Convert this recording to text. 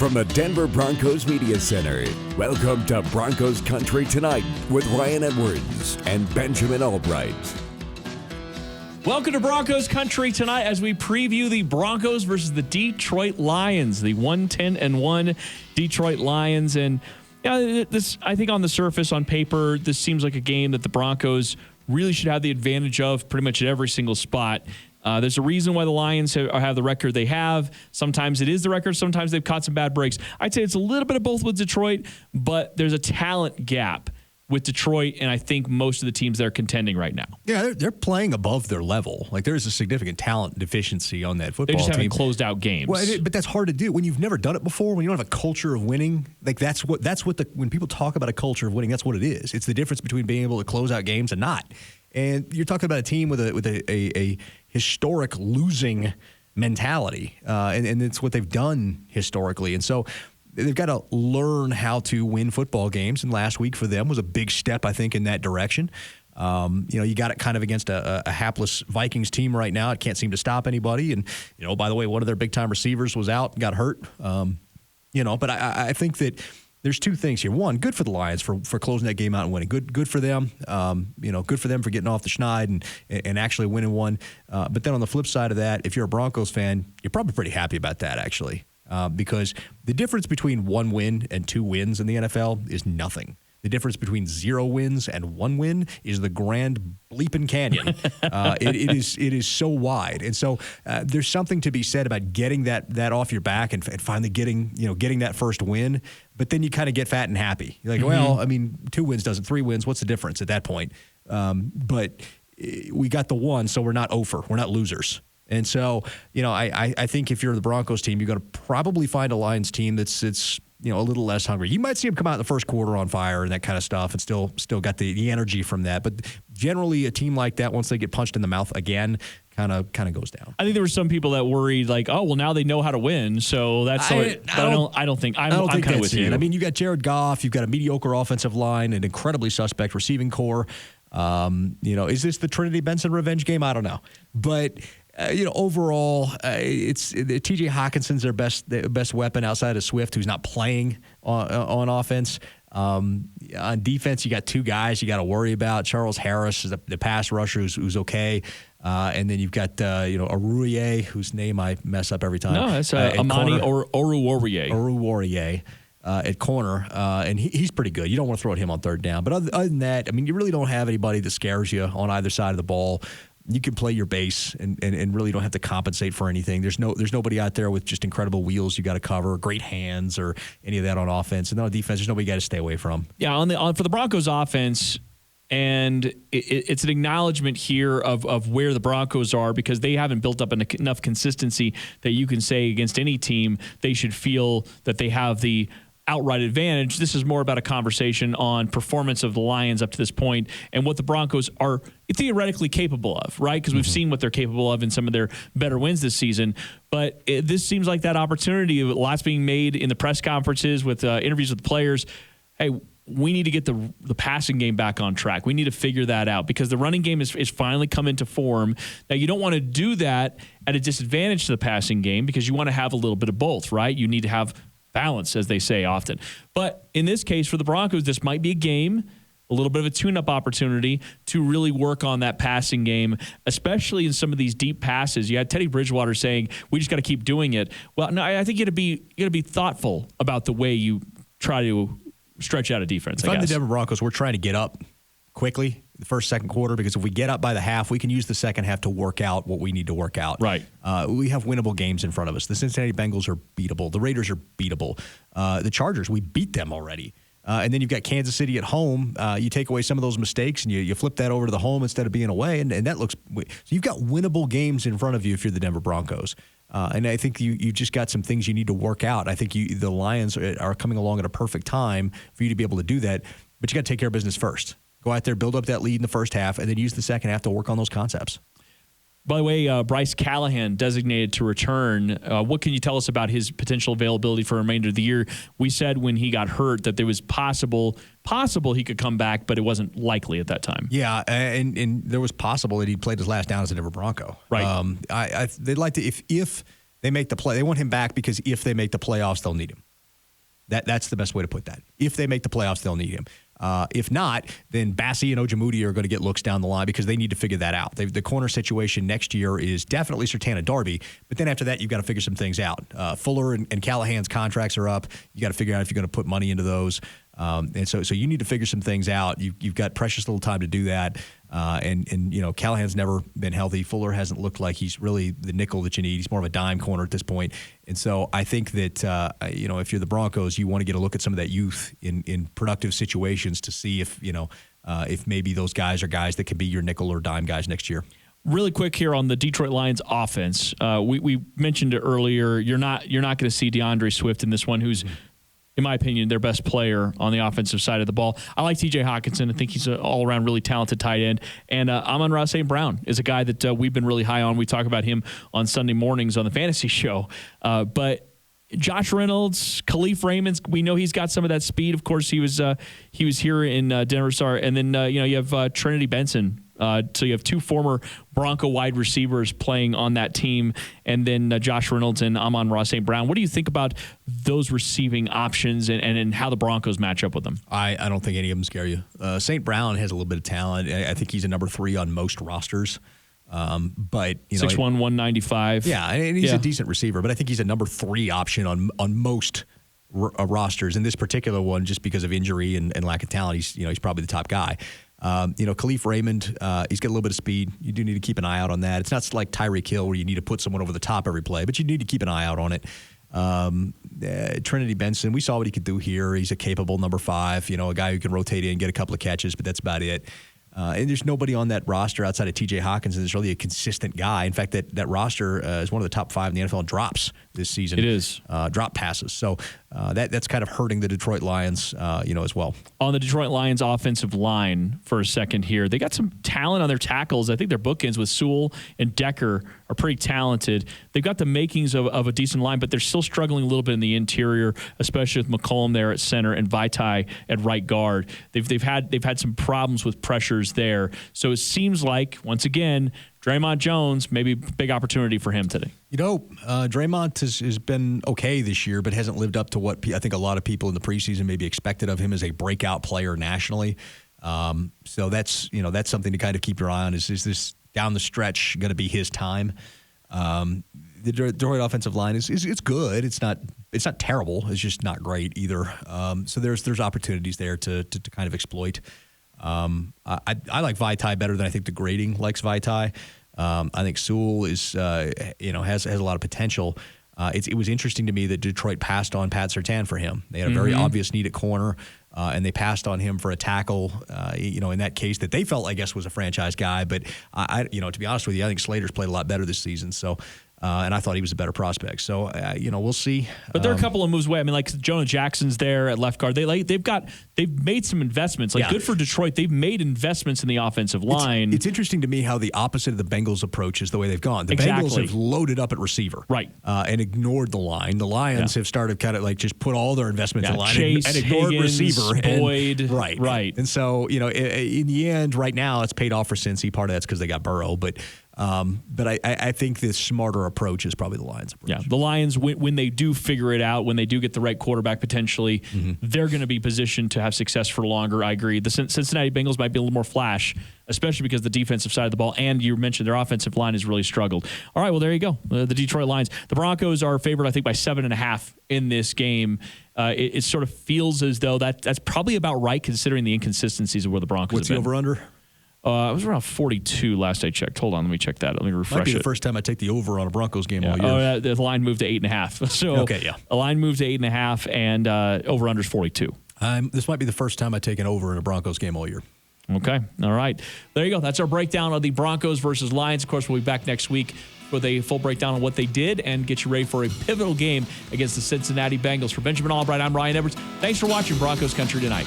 from the Denver Broncos Media Center, welcome to Broncos Country Tonight with Ryan Edwards and Benjamin Allbright. Welcome to Broncos Country Tonight as we preview the Broncos versus the Detroit Lions, the 1-10-1 Detroit Lions. And this, I think on the surface, on paper, this seems like a game that the Broncos really should have the advantage of pretty much at every single spot. There's a reason why the Lions have the record they have. Sometimes it is the record. Sometimes they've caught some bad breaks. I'd say it's a little bit of both with Detroit, but there's a talent gap with Detroit, and I think most of the teams that are contending right now. Yeah, they're playing above their level. Like, there's a significant talent deficiency on that football team. They just haven't closed out games. Well, but that's hard to do when you've never done it before. When you don't have a culture of winning, like that's what when people talk about a culture of winning, that's what it is. It's the difference between being able to close out games and not. And you're talking about a team with a historic losing mentality, and it's what they've done historically. And so they've got to learn how to win football games. And last week for them was a big step, I think, in that direction. You got it kind of against a hapless Vikings team right now. It can't seem to stop anybody. And, by the way, one of their big-time receivers was out and got hurt. But I think that there's two things here. One, good for the Lions for closing that game out and winning. Good for them. Good for them for getting off the schneid and actually winning one. But then on the flip side of that, if you're a Broncos fan, you're probably pretty happy about that, actually. Because the difference between one win and two wins in the NFL is nothing. The difference between 0 wins and 1 win is the Grand Bleeping Canyon. It is so wide, and so there's something to be said about getting that off your back and finally getting that first win. But then you kind of get fat and happy. You're like, well, I mean, 2 wins doesn't, 3 wins. What's the difference at that point? But we got the one, so we're not over. We're not losers. And so, I think if you're the Broncos team, you're going to probably find a Lions team that's a little less hungry. You might see them come out in the first quarter on fire and that kind of stuff and still got the energy from that. But generally, a team like that, once they get punched in the mouth again, kind of goes down. I think there were some people that worried, like, oh, well, now they know how to win, so that's I don't think I'm kind of with you. I mean, you got Jared Goff, you've got a mediocre offensive line, an incredibly suspect receiving core. Is this the Trinity Benson revenge game? I don't know. But overall, it's T.J. Hawkinson's their best weapon outside of Swift, who's not playing on offense. On defense, you got 2 guys you got to worry about. Charles Harris is the pass rusher who's okay. And then you've got, Aruye, whose name I mess up every time. No, that's Amani Oruwariye. Oruwariye at corner, and he's pretty good. You don't want to throw at him on third down. But other than that, I mean, you really don't have anybody that scares you on either side of the ball. You can play your base and really don't have to compensate for anything. There's nobody out there with just incredible wheels you got to cover, great hands, or any of that on offense. And then on defense, there's nobody you got to stay away from. Yeah, for the Broncos offense, and it's an acknowledgement here of where the Broncos are, because they haven't built up enough consistency that you can say against any team they should feel that they have the outright advantage. This is more about a conversation on performance of the Lions up to this point and what the Broncos are theoretically capable of, right? Because we've seen what they're capable of in some of their better wins this season. But this seems like that opportunity, lots being made in the press conferences with interviews with the players. Hey, we need to get the passing game back on track. We need to figure that out because the running game is finally come into form. Now, you don't want to do that at a disadvantage to the passing game because you want to have a little bit of both, right? You need to have balance, as they say often. But in this case, for the Broncos, this might be a game, a little bit of a tune-up opportunity to really work on that passing game, especially in some of these deep passes. You had Teddy Bridgewater saying, we just got to keep doing it. Well, no, I think you got to be thoughtful about the way you try to stretch out a defense. If I'm the Denver Broncos, we're trying to get up quickly the first, second quarter, because if we get up by the half, we can use the second half to work out what we need to work out. Right. We have winnable games in front of us. The Cincinnati Bengals are beatable. The Raiders are beatable. The Chargers, we beat them already. And then you've got Kansas City at home. You take away some of those mistakes and you flip that over to the home instead of being away, and that looks – so you've got winnable games in front of you if you're the Denver Broncos. And I think you just got some things you need to work out. I think the Lions are coming along at a perfect time for you to be able to do that, but you got to take care of business first. Go out there, build up that lead in the first half, and then use the second half to work on those concepts. By the way, Bryce Callahan designated to return. What can you tell us about his potential availability for the remainder of the year? We said when he got hurt that there was possible he could come back, but it wasn't likely at that time. Yeah, and there was possible that he played his last down as a Denver Bronco. Right. They'd like to if they make the play, they want him back because if they make the playoffs, they'll need him. That's the best way to put that. If they make the playoffs, they'll need him. If not, then Bassie and Ojemudia are going to get looks down the line because they need to figure that out. The corner situation next year is definitely Sertan and Darby, but then after that, you've got to figure some things out. Fuller and Callahan's contracts are up. You got to figure out if you're going to put money into those. And so you need to figure some things out. You've got precious little time to do that. And Callahan's never been healthy. Fuller hasn't looked like he's really the nickel that you need. He's more of a dime corner at this point. And so I think that, if you're the Broncos, you want to get a look at some of that youth in productive situations to see if maybe those guys are guys that could be your nickel or dime guys next year. Really quick here on the Detroit Lions offense. We mentioned it earlier. You're not going to see DeAndre Swift in this one, who's in my opinion, their best player on the offensive side of the ball. I like TJ Hawkinson. I think he's an all-around really talented tight end. And Amon-Ra St. Brown is a guy that we've been really high on. We talk about him on Sunday mornings on the fantasy show. But Josh Reynolds, Khalif Raymond, we know he's got some of that speed. Of course, he was here in Denver. And then, you have Trinity Benson. So you have two former Bronco wide receivers playing on that team, and then Josh Reynolds and Amon-Ra St. Brown. What do you think about those receiving options and how the Broncos match up with them? I don't think any of them scare you. St. Brown has a little bit of talent. I think he's a number 3 on most rosters. But 6'1", 195. Yeah, and he's a decent receiver, but I think he's a number 3 option on most rosters. In this particular one, just because of injury and lack of talent, he's probably the top guy. Khalif Raymond, he's got a little bit of speed. You do need to keep an eye out on that. It's not like Tyreek Hill where you need to put someone over the top every play, but you need to keep an eye out on it. Trinity Benson, we saw what he could do here. He's a capable number 5, a guy who can rotate in, get a couple of catches, but that's about it. And there's nobody on that roster outside of TJ Hawkinson that's really a consistent guy. In fact, that roster is one of the top 5 in the NFL in drops this season. It is. Drop passes. So that's kind of hurting the Detroit Lions, as well. On the Detroit Lions offensive line for a second here, they got some talent on their tackles. I think their bookends with Sewell and Decker are pretty talented. They've got the makings of a decent line, but they're still struggling a little bit in the interior, especially with McCollum there at center and Vaitai at right guard. They've had some problems with pressures there. So it seems like, once again, DreMont Jones, maybe big opportunity for him today. DreMont has been okay this year, but hasn't lived up to what I think a lot of people in the preseason maybe expected of him as a breakout player nationally. So that's something to kind of keep your eye on. Is this down the stretch going to be his time? The Detroit offensive line is good. It's not terrible. It's just not great either. So there's opportunities there to kind of exploit. I like Vaitai better than I think the grading likes Vaitai. I think Sewell is has a lot of potential. It was interesting to me that Detroit passed on Pat Surtain for him. They had a very obvious need at corner, and they passed on him for a tackle. In that case that they felt, I guess, was a franchise guy. But I to be honest with you, I think Slater's played a lot better this season. So. And I thought he was a better prospect. So, we'll see. But they're a couple of moves away. I mean, like Jonah Jackson's there at left guard. They've made some investments. Good for Detroit. They've made investments in the offensive line. It's interesting to me how the opposite of the Bengals approach is the way they've gone. The Bengals have loaded up at receiver. Right. And ignored the line. The Lions have started kind of like just put all their investments in the line Chase, and ignored Higgins, receiver. Boyd. Right. And so, in the end, right now, it's paid off for Cincy. Part of that's because they got Burrow. But I think the smarter approach is probably the Lions' approach. Yeah, the Lions, when they do figure it out, when they do get the right quarterback potentially, they're going to be positioned to have success for longer. I agree. The Cincinnati Bengals might be a little more flash, especially because the defensive side of the ball, and you mentioned their offensive line has really struggled. All right, well, there you go. The Detroit Lions. The Broncos are favored, I think, by 7.5 in this game. It sort of feels as though that's probably about right considering the inconsistencies of where the Broncos What's have the been. over-under? It was around 42 last I checked. Hold on, let me check that. Let me refresh it. Might be the first time I take the over on a Broncos game all year. The line moved to 8.5. So the line moved to 8.5, and over-under is 42. This might be the first time I take an over in a Broncos game all year. Okay. All right. There you go. That's our breakdown of the Broncos versus Lions. Of course, we'll be back next week with a full breakdown on what they did and get you ready for a pivotal game against the Cincinnati Bengals. For Benjamin Allbright, I'm Ryan Edwards. Thanks for watching Broncos Country Tonight.